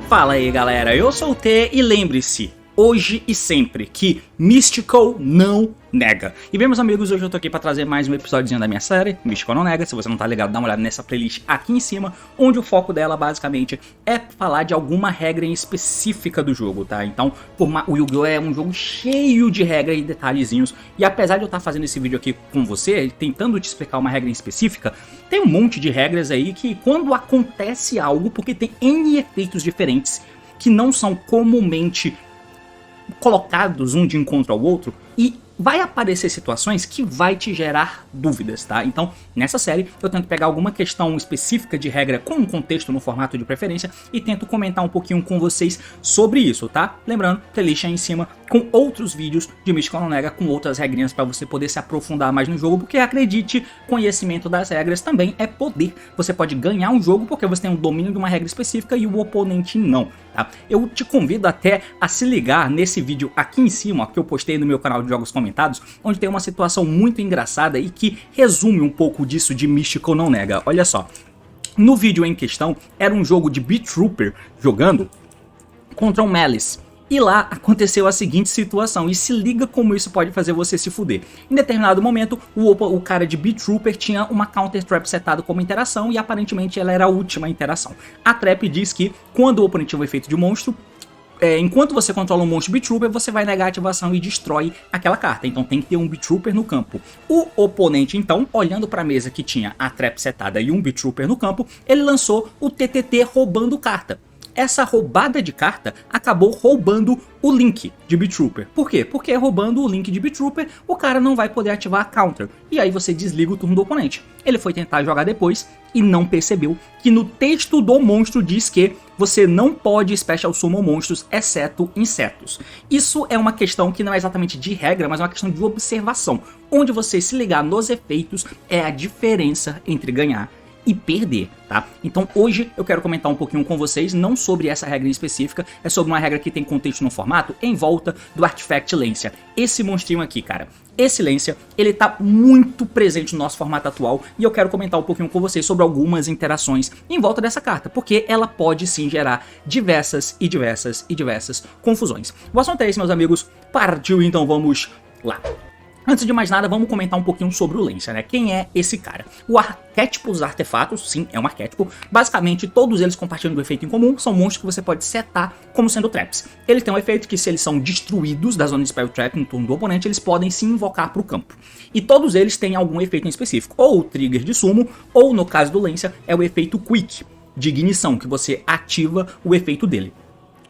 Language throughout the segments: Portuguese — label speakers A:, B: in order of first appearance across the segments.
A: Fala aí galera, eu sou o T e lembre-se, hoje e sempre, que Mystical não nega. E bem meus amigos, hoje eu tô aqui pra trazer mais um episódiozinho da minha série, Mystical não nega. Se você não tá ligado, dá uma olhada nessa playlist aqui em cima, onde o foco dela basicamente é falar de alguma regra em específica do jogo, tá? Então, o Yu-Gi-Oh! É um jogo cheio de regras e detalhezinhos, e apesar de eu estar fazendo esse vídeo aqui com você, tentando te explicar uma regra em específica, tem um monte de regras aí que quando acontece algo, porque tem N efeitos diferentes que não são comumente colocados um de encontro ao outro, e vai aparecer situações que vai te gerar dúvidas, tá? Então, nessa série, eu tento pegar alguma questão específica de regra com um contexto no formato de preferência e tento comentar um pouquinho com vocês sobre isso, tá? Lembrando, playlist aí em cima com outros vídeos de Mystical não nega, com outras regrinhas para você poder se aprofundar mais no jogo, porque acredite, conhecimento das regras também é poder. Você pode ganhar um jogo porque você tem um domínio de uma regra específica e o oponente não, tá? Eu te convido até a se ligar nesse vídeo aqui em cima, que eu postei no meu canal de jogos comentados, onde tem uma situação muito engraçada e que resume um pouco disso de Mystical não nega. Olha só, no vídeo em questão era um jogo de Beat Trooper jogando contra um Malice. E lá aconteceu a seguinte situação, e se liga como isso pode fazer você se fuder. Em determinado momento, o cara de Beat Trooper tinha uma Counter Trap setada como interação, e aparentemente ela era a última interação. A Trap diz que quando o oponente tiver o efeito de monstro, enquanto você controla um monstro Beat Trooper, você vai negar a ativação e destrói aquela carta. Então tem que ter um Beat Trooper no campo. O oponente então, olhando para a mesa que tinha a Trap setada e um Beat Trooper no campo, ele lançou o TTT roubando carta. Essa roubada de carta acabou roubando o Link de Beat Trooper. Por quê? Porque roubando o Link de Beat Trooper, o cara não vai poder ativar a counter. E aí você desliga o turno do oponente. Ele foi tentar jogar depois e não percebeu que no texto do monstro diz que você não pode Special Summon monstros, exceto insetos. Isso é uma questão que não é exatamente de regra, mas é uma questão de observação. Onde você se ligar nos efeitos é a diferença entre ganhar e perder, tá? Então hoje eu quero comentar um pouquinho com vocês, não sobre essa regra em específica, é sobre uma regra que tem contexto no formato em volta do Artifact Lancia. Esse monstrinho aqui, cara, esse Lancia, ele tá muito presente no nosso formato atual, e eu quero comentar um pouquinho com vocês sobre algumas interações em volta dessa carta, porque ela pode sim gerar diversas confusões. O assunto é esse, meus amigos, partiu, então vamos lá. Antes de mais nada, vamos comentar um pouquinho sobre o Lancia, né? Quem é esse cara? O arquétipo dos artefatos, sim, é um arquétipo. Basicamente, todos eles compartilham do efeito em comum, são monstros que você pode setar como sendo traps. Ele tem um efeito que, se eles são destruídos da zona de Spell Trap no turno do oponente, eles podem se invocar para o campo. E todos eles têm algum efeito em específico, ou o trigger de sumo, ou no caso do Lancia, é o efeito Quick, de ignição, que você ativa o efeito dele.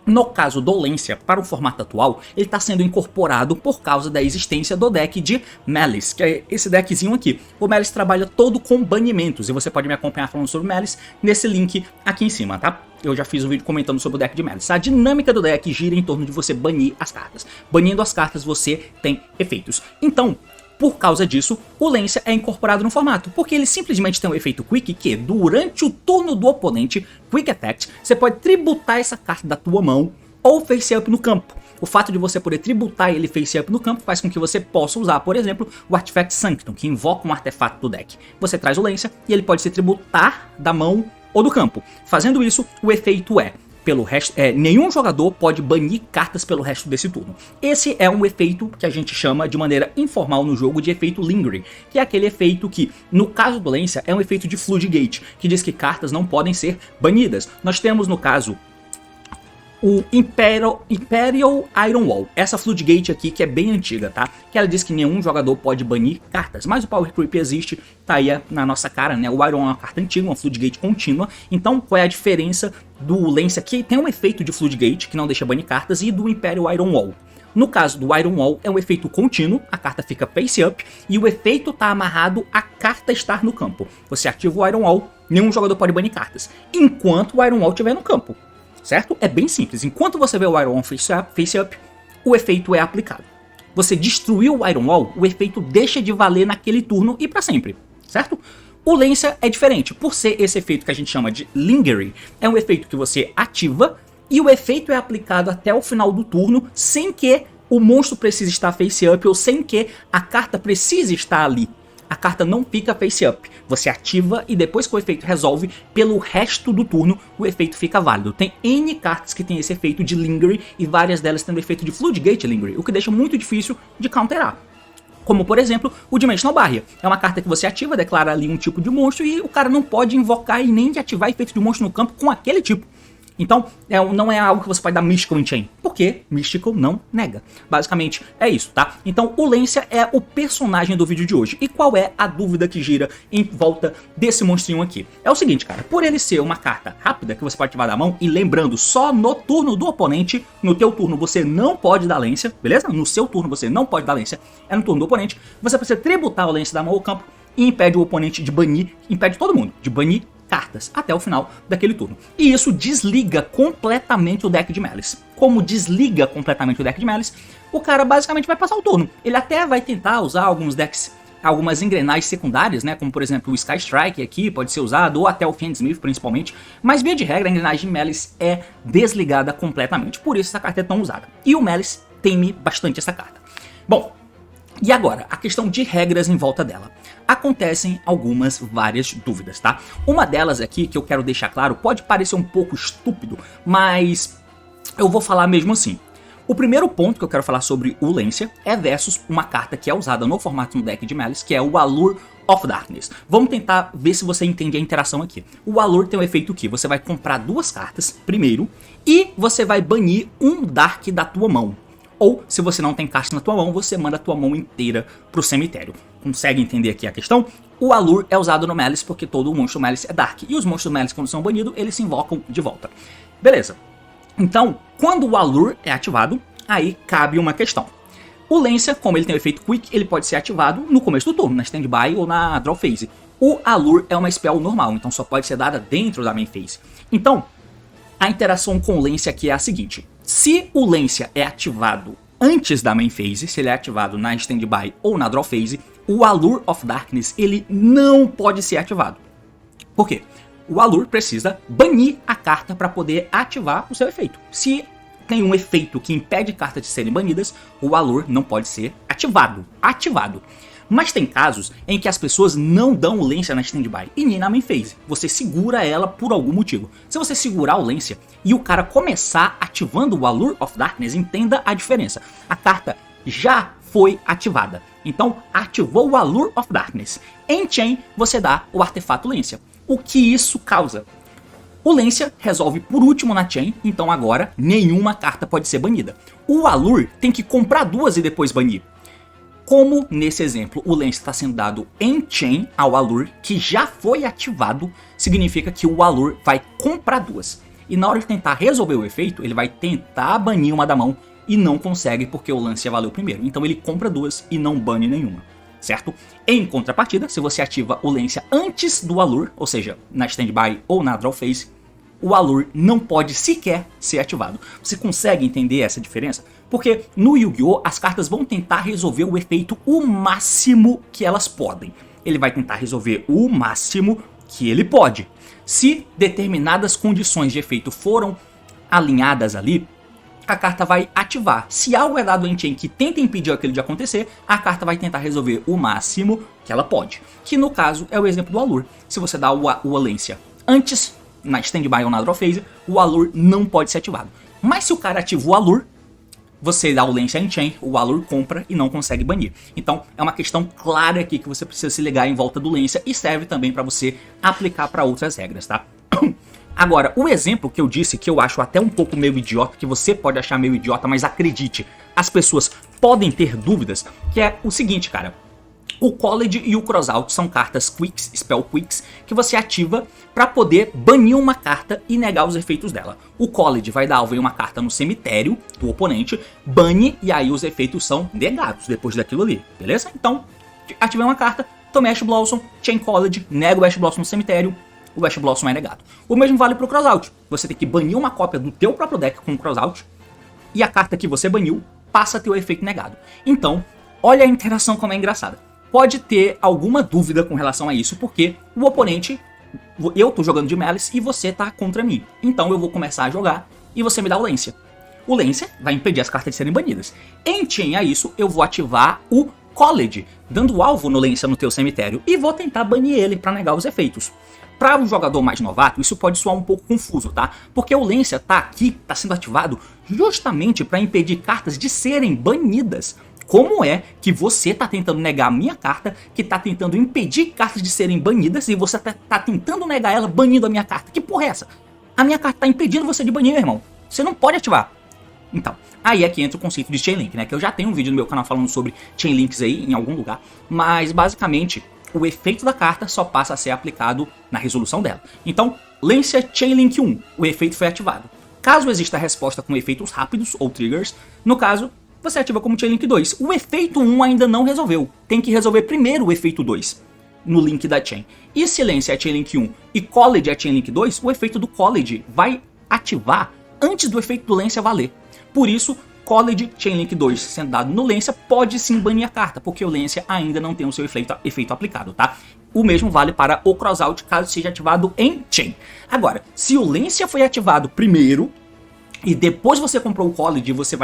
A: No caso do Lancia, para o formato atual, ele está sendo incorporado por causa da existência do deck de Malice, que é esse deckzinho aqui. O Malice trabalha todo com banimentos, e você pode me acompanhar falando sobre Malice nesse link aqui em cima, tá? Eu já fiz um vídeo comentando sobre o deck de Malice. A dinâmica do deck gira em torno de você banir as cartas. Banindo as cartas, você tem efeitos. Então, por causa disso, o Lancia é incorporado no formato, porque ele simplesmente tem um efeito Quick que, durante o turno do oponente, Quick Effect, você pode tributar essa carta da tua mão ou face up no campo. O fato de você poder tributar ele face up no campo faz com que você possa usar, por exemplo, o Artifact Sanctum, que invoca um artefato do deck. Você traz o Lancia e ele pode se tributar da mão ou do campo. Fazendo isso, o efeito é: nenhum jogador pode banir cartas pelo resto desse turno. Esse é um efeito que a gente chama de maneira informal no jogo de efeito Lingering, que é aquele efeito que, no caso do Lancia, é um efeito de Floodgate, que diz que cartas não podem ser banidas. Nós temos, no caso, o Imperial Iron Wall, essa Floodgate aqui que é bem antiga, tá? Que ela diz que nenhum jogador pode banir cartas, mas o Power Creep existe, tá aí na nossa cara, né? O Iron é uma carta antiga, uma Floodgate contínua. Então qual é a diferença do Lancia, que tem um efeito de Floodgate, que não deixa banir cartas, e do Imperial Iron Wall? No caso do Iron Wall, é um efeito contínuo, a carta fica face up, e o efeito está amarrado a carta estar no campo. Você ativa o Iron Wall, nenhum jogador pode banir cartas, enquanto o Iron Wall estiver no campo. Certo? É bem simples. Enquanto você vê o Iron Wall face up, o efeito é aplicado. Você destruiu o Iron Wall, o efeito deixa de valer naquele turno e para sempre. Certo? O Lancia é diferente. Por ser esse efeito que a gente chama de Lingering, é um efeito que você ativa e o efeito é aplicado até o final do turno, sem que o monstro precise estar face up ou sem que a carta precise estar ali. A carta não fica face up, você ativa e depois que o efeito resolve, pelo resto do turno o efeito fica válido. Tem N cartas que tem esse efeito de Lingering e várias delas têm o efeito de Floodgate Lingering, o que deixa muito difícil de counterar. Como por exemplo, o Dimensional Barrier. É uma carta que você ativa, declara ali um tipo de monstro e o cara não pode invocar e nem ativar efeito de monstro no campo com aquele tipo. Então, não é algo que você pode dar Mystical em Chain, porque Mystical não nega. Basicamente é isso, tá? Então, o Lancia é o personagem do vídeo de hoje. E qual é a dúvida que gira em volta desse monstrinho aqui? É o seguinte, cara, por ele ser uma carta rápida que você pode ativar da mão, e lembrando, só no turno do oponente, no teu turno você não pode dar Lancia, beleza? No seu turno você não pode dar Lancia, é no turno do oponente, você precisa tributar o Lancia da mão ao campo e impede o oponente de banir, impede todo mundo de banir cartas até o final daquele turno. E isso desliga completamente o deck de Malice. Como desliga completamente o deck de Malice, o cara basicamente vai passar o turno. Ele até vai tentar usar alguns decks, algumas engrenagens secundárias, né, como por exemplo o Sky Strike aqui pode ser usado, ou até o Fiendsmith principalmente, mas via de regra a engrenagem Malice é desligada completamente, por isso essa carta é tão usada. E o Malice teme bastante essa carta. Bom, e agora, a questão de regras em volta dela. Acontecem várias dúvidas, tá? Uma delas aqui, que eu quero deixar claro, pode parecer um pouco estúpido, mas eu vou falar mesmo assim. O primeiro ponto que eu quero falar sobre o Lancia é versus uma carta que é usada no formato no deck de Malice, que é o Allure of Darkness. Vamos tentar ver se você entende a interação aqui. O Allure tem o efeito que você vai comprar duas cartas primeiro e você vai banir um Dark da tua mão. Ou, se você não tem carta na tua mão, você manda a tua mão inteira pro cemitério. Consegue entender aqui a questão? O Allure é usado no Malice porque todo monstro Malice é Dark. E os monstros do Malice, quando são banidos, eles se invocam de volta. Beleza. Então, quando o Allure é ativado, aí cabe uma questão. O Lancia, como ele tem o efeito Quick, ele pode ser ativado no começo do turno, na Standby ou na Draw Phase. O Allure é uma spell normal, então só pode ser dada dentro da Main Phase. Então, a interação com o Lancia aqui é a seguinte. Se o Lancia é ativado antes da Main Phase, se ele é ativado na Standby ou na Draw Phase, o Allure of Darkness ele não pode ser ativado. Por quê? O Allure precisa banir a carta para poder ativar o seu efeito. Se tem um efeito que impede cartas de serem banidas, o Allure não pode ser ativado. Mas tem casos em que as pessoas não dão o Lancia na Standby e nem na Main Phase. Você segura ela por algum motivo. Se você segurar o Lancia e o cara começar ativando o Allure of Darkness, entenda a diferença. A carta já foi ativada. Então, ativou o Allure of Darkness. Em Chain, você dá o artefato Lancia. O que isso causa? O Lancia resolve por último na Chain, então agora nenhuma carta pode ser banida. O Allure tem que comprar duas e depois banir. Como nesse exemplo o Lancia está sendo dado em Chain ao Allure, que já foi ativado, significa que o Allure vai comprar duas. E na hora de tentar resolver o efeito, ele vai tentar banir uma da mão e não consegue porque o Lancia valeu primeiro. Então ele compra duas e não bane nenhuma, certo? Em contrapartida, se você ativa o Lancia antes do Allure, ou seja, na Standby ou na Draw Phase, o Allure não pode sequer ser ativado. Você consegue entender essa diferença? Porque no Yu-Gi-Oh! As cartas vão tentar resolver o efeito o máximo que elas podem. Ele vai tentar resolver o máximo que ele pode. Se determinadas condições de efeito foram alinhadas ali, a carta vai ativar. Se algo é dado em Chain que tenta impedir aquilo de acontecer, a carta vai tentar resolver o máximo que ela pode. Que no caso é o exemplo do Allure. Se você dá o Lancia antes, na Standby ou na Draw Phase, o Allure não pode ser ativado. Mas se o cara ativa o Allure, você dá o Lancia em Chain, o Allure compra e não consegue banir. Então é uma questão clara aqui que você precisa se ligar em volta do Lancia e serve também para você aplicar para outras regras, tá? Agora, o exemplo que eu disse, que eu acho até um pouco meio idiota, que você pode achar meio idiota, mas acredite, as pessoas podem ter dúvidas, que é o seguinte, cara. O College e o Crossout são cartas Quicks, Spell Quicks, que você ativa para poder banir uma carta e negar os efeitos dela. O College vai dar alvo em uma carta no cemitério do oponente, bane e aí os efeitos são negados depois daquilo ali, beleza? Então, ativei uma carta, tomei Ash Blossom, Chain College, nego o Ash Blossom no cemitério, o Ash Blossom é negado. O mesmo vale pro Crossout. Você tem que banir uma cópia do teu próprio deck com o Crossout e a carta que você baniu passa a ter o efeito negado. Então, olha a interação como é engraçada. Pode ter alguma dúvida com relação a isso, porque o oponente, eu tô jogando de Malice e você tá contra mim. Então eu vou começar a jogar e você me dá o Lancia. O Lancia vai impedir as cartas de serem banidas. Em chain a isso, eu vou ativar o College, dando alvo no Lancia no teu cemitério, e vou tentar banir ele para negar os efeitos. Para um jogador mais novato, isso pode soar um pouco confuso, tá? Porque o Lancia tá aqui, tá sendo ativado justamente para impedir cartas de serem banidas. Como é que você tá tentando negar a minha carta, que tá tentando impedir cartas de serem banidas, e você tá tentando negar ela banindo a minha carta? Que porra é essa? A minha carta tá impedindo você de banir, meu irmão. Você não pode ativar. Então, aí é que entra o conceito de Chainlink, né? Que eu já tenho um vídeo no meu canal falando sobre Chainlinks aí, em algum lugar. Mas, basicamente, o efeito da carta só passa a ser aplicado na resolução dela. Então, Lancia Chainlink 1, o efeito foi ativado. Caso exista a resposta com efeitos rápidos ou triggers, no caso, você ativa como Chainlink 2. O efeito 1 ainda não resolveu. Tem que resolver primeiro o efeito 2 no link da Chain. E se Lancia é Chainlink 1 e College é Chainlink 2, o efeito do College vai ativar antes do efeito do Lancia valer. Por isso, College Chainlink 2 sendo dado no Lancia pode sim banir a carta, porque o Lancia ainda não tem o seu efeito aplicado, tá? O mesmo vale para o Crossout caso seja ativado em Chain. Agora, se o Lancia foi ativado primeiro e depois você comprou o College, você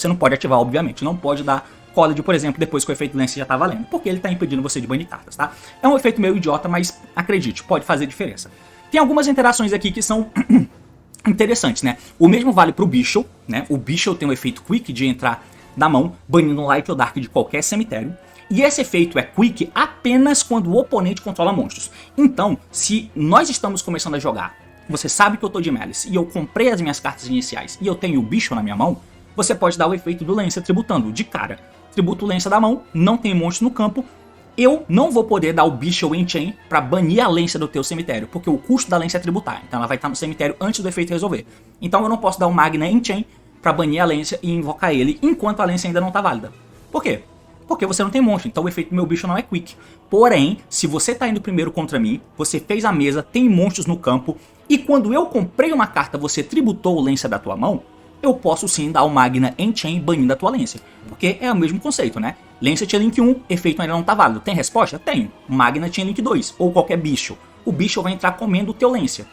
A: não pode ativar, obviamente, não pode dar College, por exemplo, depois que o efeito Lancia já tá valendo, porque ele tá impedindo você de banir cartas, tá? É um efeito meio idiota, mas acredite, pode fazer diferença. Tem algumas interações aqui que são interessantes, né? O mesmo vale pro Bishop, né? O Bishop tem um efeito Quick de entrar na mão, banindo um Light ou Dark de qualquer cemitério. E esse efeito é Quick apenas quando o oponente controla monstros. Então, se nós estamos começando a jogar, você sabe que eu tô de Malice e eu comprei as minhas cartas iniciais e eu tenho o Bishop na minha mão, você pode dar o efeito do Lancia tributando de cara. Tributo o Lancia da mão, não tem monstro no campo, eu não vou poder dar o Bishop em Chain para banir a Lancia do teu cemitério, porque o custo da Lancia é tributar, então ela vai estar no cemitério antes do efeito resolver. Então eu não posso dar o Magna em Chain para banir a Lancia e invocar ele enquanto a Lancia ainda não está válida. Por quê? Porque você não tem monstro, então o efeito do meu bicho não é Quick. Porém, se você está indo primeiro contra mim, você fez a mesa, tem monstros no campo, e quando eu comprei uma carta, você tributou o Lancia da tua mão, eu posso sim dar o Magna em Chain banindo a tua Lancia. Porque é o mesmo conceito, né? Lancia Chainlink 1, efeito ainda não tá válido. Tem resposta? Tenho. Magna Chainlink 2, ou qualquer bicho. O bicho vai entrar comendo o teu Lancia.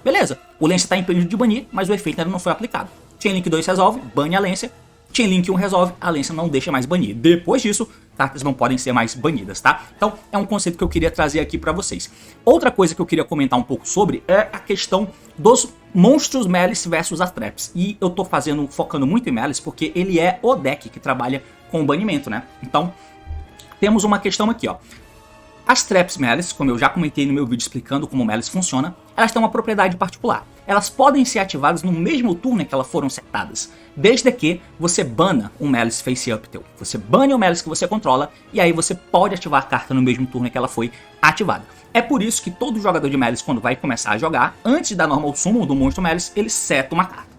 A: Beleza, o Lancia tá impedido de banir, mas o efeito ainda não foi aplicado. Chainlink 2 resolve, bane a Lancia. Chainlink 1 resolve, a Lancia não deixa mais banir. Depois disso, cartas não podem ser mais banidas, tá? Então, é um conceito que eu queria trazer aqui pra vocês. Outra coisa que eu queria comentar um pouco sobre é a questão dos monstros Malice versus as traps. E eu tô focando muito em Malice porque ele é o deck que trabalha com o banimento, né? Então, temos uma questão aqui, ó. As traps Malice, como eu já comentei no meu vídeo explicando como o Malice funciona, elas têm uma propriedade particular. Elas podem ser ativadas no mesmo turno em que elas foram setadas, desde que você bana um Malice face up teu. Você bane o Malice que você controla e aí você pode ativar a carta no mesmo turno em que ela foi ativada. É por isso que todo jogador de Malice, quando vai começar a jogar, antes da normal summon do monstro Malice, ele seta uma carta.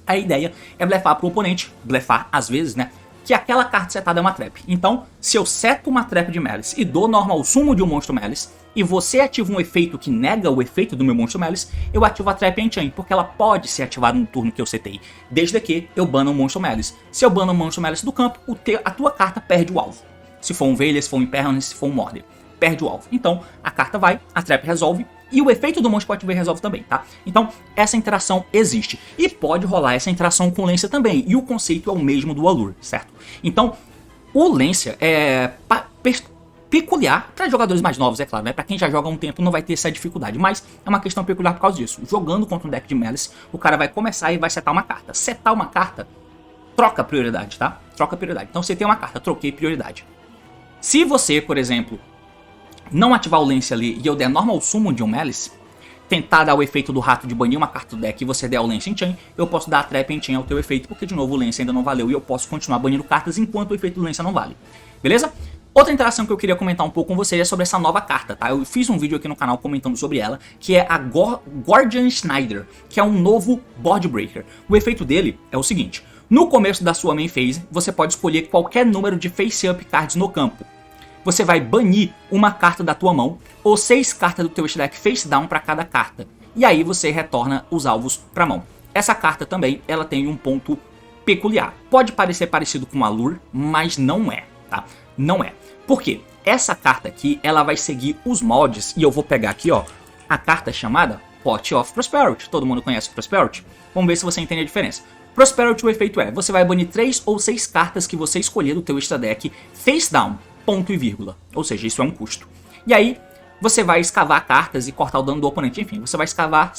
A: A ideia é blefar pro oponente, blefar às vezes, né? Que aquela carta setada é uma trap. Então, se eu seto uma trap de Malice e dou normal summon de um monstro Malice, e você ativa um efeito que nega o efeito do meu monstro Malice, eu ativo a trap em Chain, porque ela pode ser ativada no turno que eu setei, desde que eu bano o monstro Malice. Se eu bano o monstro Malice do campo, a tua carta perde o alvo. Se for um Veilea, se for um Impermanence, se for um Morder, perde o alvo. Então, a carta vai, a trap resolve, e o efeito do monstro pode ver resolve também, tá? Então, essa interação existe. E pode rolar essa interação com o Lancia também. E o conceito é o mesmo do Allure, certo? Então, o Lancia é peculiar para jogadores mais novos, é claro, né? Para quem já joga há um tempo não vai ter essa dificuldade. Mas é uma questão peculiar por causa disso. Jogando contra um deck de Malice, o cara vai começar e vai setar uma carta. Setar uma carta, troca prioridade, tá? Troca prioridade. Então, você tem uma carta, troquei prioridade. Se você, por exemplo, não ativar o Lancia ali e eu der normal summon de um Malice, tentar dar o efeito do rato de banir uma carta do deck e você der o Lancia em Chain, eu posso dar a trap em Chain ao teu efeito, porque de novo o Lancia ainda não valeu e eu posso continuar banindo cartas enquanto o efeito do Lancia não vale. Beleza? Outra interação que eu queria comentar um pouco com vocês é sobre essa nova carta, tá? Eu fiz um vídeo aqui no canal comentando sobre ela, que é a Guardian Schneider, que é um novo Board Breaker. O efeito dele é o seguinte: no começo da sua main phase, você pode escolher qualquer número de face-up cards no campo. Você vai banir uma carta da tua mão, ou 6 cartas do teu deck face down para cada carta. E aí você retorna os alvos para mão. Essa carta também, ela tem um ponto peculiar. Pode parecer parecido com a Allure, mas não é, tá? Não é. Por quê? Essa carta aqui, ela vai seguir os moldes, e eu vou pegar aqui, ó, a carta chamada Pot of Prosperity. Todo mundo conhece o Prosperity? Vamos ver se você entende a diferença. Prosperity, o efeito é, você vai banir 3 ou 6 cartas que você escolher do teu extra deck face down, ponto e vírgula. Ou seja, isso é um custo. E aí, você vai escavar cartas e cortar o dano do oponente. Enfim, você vai escavar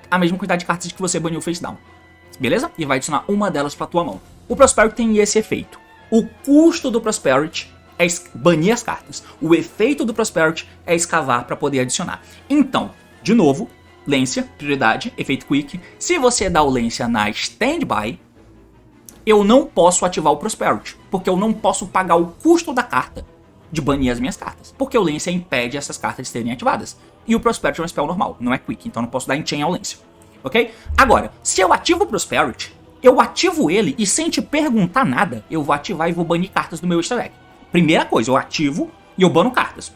A: a mesma quantidade de cartas que você baniu face down. Beleza? E vai adicionar uma delas pra tua mão. O Prosperity tem esse efeito. O custo do Prosperity é banir as cartas. O efeito do Prosperity é escavar para poder adicionar. Então, de novo, Lência, prioridade, efeito Quick. Se você dá o Lência na Standby, eu não posso ativar o Prosperity, porque eu não posso pagar o custo da carta de banir as minhas cartas, porque o Lência impede essas cartas de serem ativadas. E o Prosperity é um spell normal, não é Quick, então eu não posso dar Enchain ao Lência. Ok? Agora, se eu ativo o Prosperity, eu ativo ele e sem te perguntar nada, eu vou ativar e vou banir cartas do meu extra deck. Primeira coisa, eu ativo e eu bano cartas.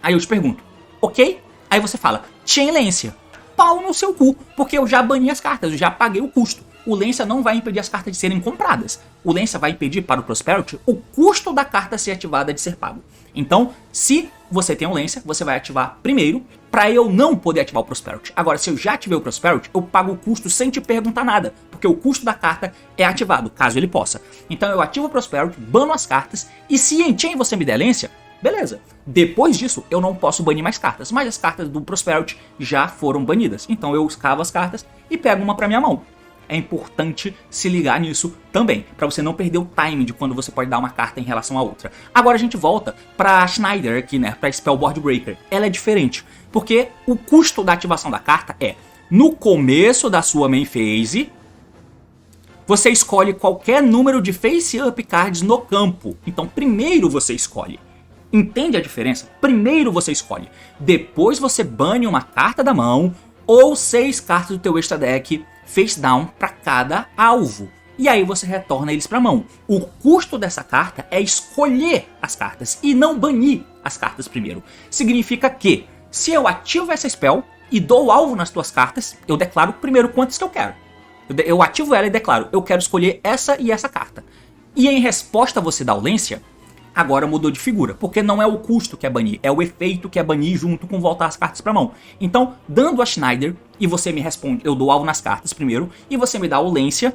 A: Aí eu te pergunto, ok? Aí você fala, Chain Lência, pau no seu cu, porque eu já bani as cartas, eu já paguei o custo. O Lência não vai impedir as cartas de serem compradas. O Lência vai impedir para o Prosperity o custo da carta ser ativada de ser pago. Então, se você tem um Lência, você vai ativar primeiro, para eu não poder ativar o Prosperity. Agora, se eu já ativei o Prosperity, eu pago o custo sem te perguntar nada, porque o custo da carta é ativado, caso ele possa. Então eu ativo o Prosperity, bano as cartas, e se em Chain você me der Lência, beleza. Depois disso, eu não posso banir mais cartas, mas as cartas do Prosperity já foram banidas. Então eu escavo as cartas e pego uma para minha mão. É importante se ligar nisso também, para você não perder o timing de quando você pode dar uma carta em relação a outra. Agora a gente volta para Schneider aqui, né, para Spellboard Breaker. Ela é diferente, porque o custo da ativação da carta é, no começo da sua main phase, você escolhe qualquer número de face-up cards no campo. Então primeiro você escolhe. Entende a diferença? Primeiro você escolhe. Depois você bane uma carta da mão ou 6 cartas do teu extra deck face down para cada alvo. E aí você retorna eles para a mão. O custo dessa carta é escolher as cartas e não banir as cartas primeiro. Significa que, se eu ativo essa spell e dou alvo nas tuas cartas, eu declaro primeiro quantas que eu quero. Eu ativo ela e declaro, eu quero escolher essa e essa carta. E em resposta a você dar o Lência, agora mudou de figura, porque não é o custo que é banir, é o efeito que é banir junto com voltar as cartas para mão. Então, dando a Schneider, e você me responde, eu dou alvo nas cartas primeiro, e você me dá o Lência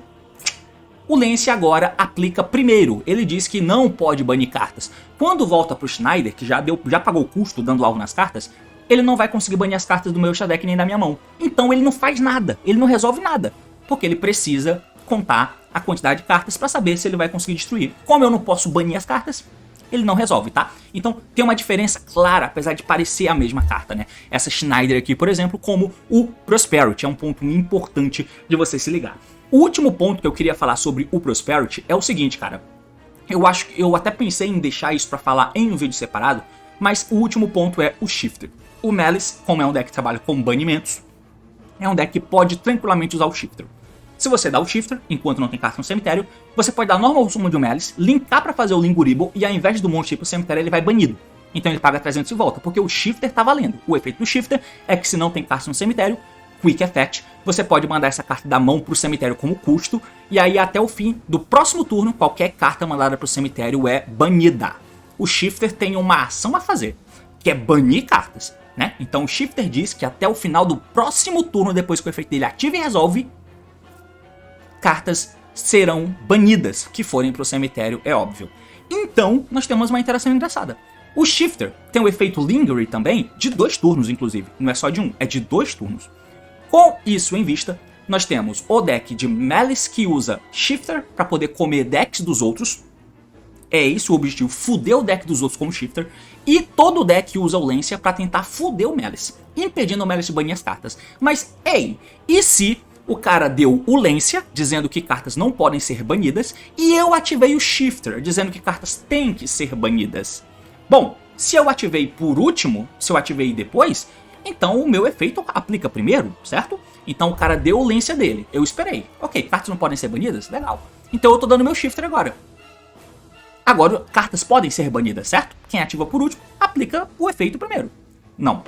A: agora aplica primeiro. Ele diz que não pode banir cartas. Quando volta pro Schneider, que já pagou o custo dando alvo nas cartas, ele não vai conseguir banir as cartas do meu extra deck nem da minha mão. Então ele não faz nada, ele não resolve nada, porque ele precisa contar a quantidade de cartas para saber se ele vai conseguir destruir. Como eu não posso banir as cartas, ele não resolve, tá? Então tem uma diferença clara, apesar de parecer a mesma carta, né? Essa Schneider aqui, por exemplo, como o Prosperity, é um ponto importante de você se ligar. O último ponto que eu queria falar sobre o Prosperity é o seguinte, cara. Eu até pensei em deixar isso pra falar em um vídeo separado, mas o último ponto é o Shifter. O Malice, como é um deck que trabalha com banimentos, é um deck que pode tranquilamente usar o Shifter. Se você dá o Shifter, enquanto não tem carta no cemitério, você pode dar normal summon de um Malice, linkar pra fazer o Lingurible e ao invés do monstro ir pro cemitério, ele vai banido. Então ele paga 300 e volta, porque o Shifter tá valendo. O efeito do Shifter é que se não tem carta no cemitério, Quick Effect, você pode mandar essa carta da mão pro cemitério como custo, e aí até o fim do próximo turno, qualquer carta mandada pro cemitério é banida. O Shifter tem uma ação a fazer, que é banir cartas, né? Então o Shifter diz que até o final do próximo turno, depois que o efeito dele ativa e resolve, cartas serão banidas que forem pro cemitério, é óbvio. Então, nós temos uma interação engraçada. O Shifter tem o efeito Lingering também, de 2 turnos inclusive, não é só de 1, é de 2 turnos. Com isso em vista, nós temos o deck de Malice que usa Shifter para poder comer decks dos outros. É esse o objetivo, fuder o deck dos outros como Shifter. E todo o deck usa o Lência para tentar fuder o Malice, impedindo o Malice de banir as cartas. Mas, ei, e se o cara deu o Lência, dizendo que cartas não podem ser banidas, e eu ativei o Shifter, dizendo que cartas têm que ser banidas? Bom, se eu ativei por último, se eu ativei depois, então o meu efeito aplica primeiro, certo? Então o cara deu o Lência dele, eu esperei. Ok, cartas não podem ser banidas? Legal. Então eu tô dando meu Shifter agora. Agora, cartas podem ser banidas, certo? Quem ativa por último, aplica o efeito primeiro. Não.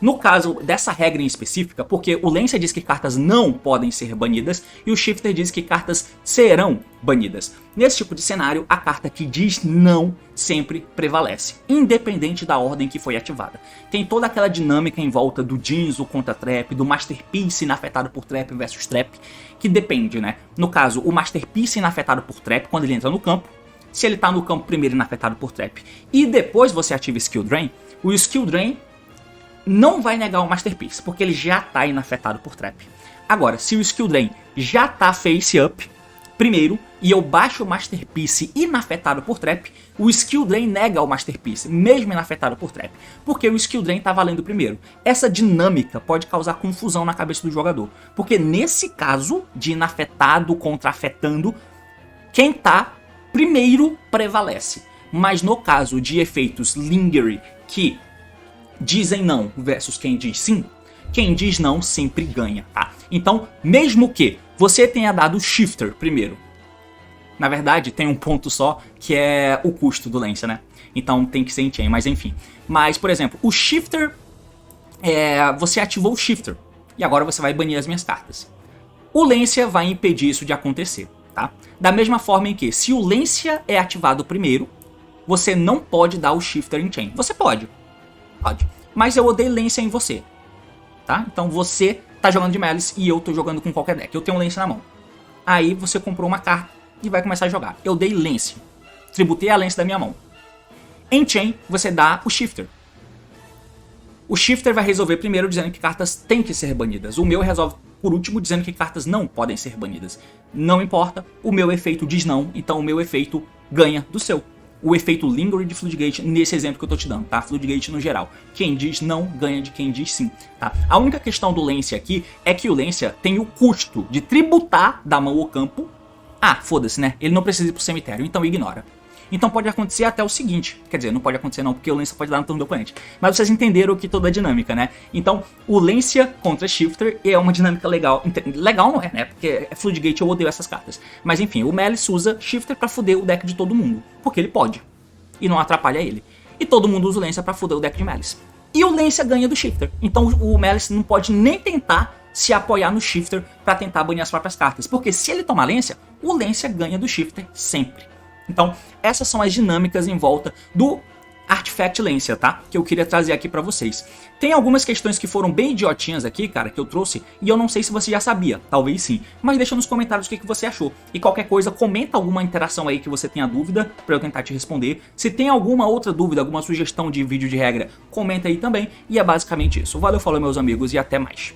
A: No caso dessa regra em específica, porque o Lancia diz que cartas não podem ser banidas e o Shifter diz que cartas serão banidas. Nesse tipo de cenário, a carta que diz não sempre prevalece, independente da ordem que foi ativada. Tem toda aquela dinâmica em volta do Jinzo contra Trap, do Masterpiece inafetado por Trap versus Trap, que depende, né? No caso, o Masterpiece inafetado por Trap, quando ele entra no campo, se ele tá no campo primeiro inafetado por Trap e depois você ativa Skill Drain, o Skill Drain não vai negar o Masterpiece, porque ele já tá inafetado por Trap. Agora, se o Skill Drain já tá face up primeiro e eu baixo o Masterpiece inafetado por Trap, o Skill Drain nega o Masterpiece, mesmo inafetado por Trap, porque o Skill Drain tá valendo primeiro. Essa dinâmica pode causar confusão na cabeça do jogador, porque nesse caso de inafetado contra afetando, quem tá primeiro prevalece. Mas no caso de efeitos Lingering que dizem não versus quem diz sim, quem diz não sempre ganha, tá? Então, mesmo que você tenha dado Shifter primeiro, na verdade tem um ponto só que é o custo do Lancia, né? Então tem que ser em chain, mas enfim. Mas, por exemplo, o Shifter, você ativou o Shifter e agora você vai banir as minhas cartas. O Lancia vai impedir isso de acontecer, tá? Da mesma forma em que, se o Lancia é ativado primeiro, você não pode dar o Shifter em chain. Você pode, mas eu odeio Lancia em você, tá? Então você tá jogando de Malice e eu tô jogando com qualquer deck. Eu tenho um Lancia na mão. Aí você comprou uma carta e vai começar a jogar. Eu dei Lancia, tributei a Lancia da minha mão. Em chain, você dá o Shifter. O Shifter vai resolver primeiro dizendo que cartas têm que ser banidas. O meu resolve por último dizendo que cartas não podem ser banidas. Não importa, o meu efeito diz não, então o meu efeito ganha do seu. O efeito Lingering de Floodgate nesse exemplo que eu tô te dando, tá? Floodgate no geral. Quem diz não ganha de quem diz sim, tá? A única questão do Lancia aqui é que o Lancia tem o custo de tributar da mão ao campo. Ah, foda-se, né? Ele não precisa ir pro cemitério, então ignora. Então pode acontecer até o seguinte, quer dizer, não pode acontecer não, porque o Lancia pode dar no turno do oponente. Mas vocês entenderam que toda a dinâmica, né? Então, o Lancia contra Shifter é uma dinâmica legal. Legal não é, né? Porque é Floodgate, eu odeio essas cartas. Mas enfim, o Malice usa Shifter pra foder o deck de todo mundo. Porque ele pode. E não atrapalha ele. E todo mundo usa o Lancia pra foder o deck de Malice. E o Lancia ganha do Shifter. Então o Malice não pode nem tentar se apoiar no Shifter pra tentar banir as próprias cartas. Porque se ele tomar Lancia, o Lancia ganha do Shifter sempre. Então, essas são as dinâmicas em volta do Artifact Lancia, tá? Que eu queria trazer aqui pra vocês. Tem algumas questões que foram bem idiotinhas aqui, cara, que eu trouxe, e eu não sei se você já sabia, talvez sim. Mas deixa nos comentários o que você achou. E qualquer coisa, comenta alguma interação aí que você tenha dúvida, pra eu tentar te responder. Se tem alguma outra dúvida, alguma sugestão de vídeo de regra, comenta aí também. E é basicamente isso. Valeu, falou meus amigos, e até mais.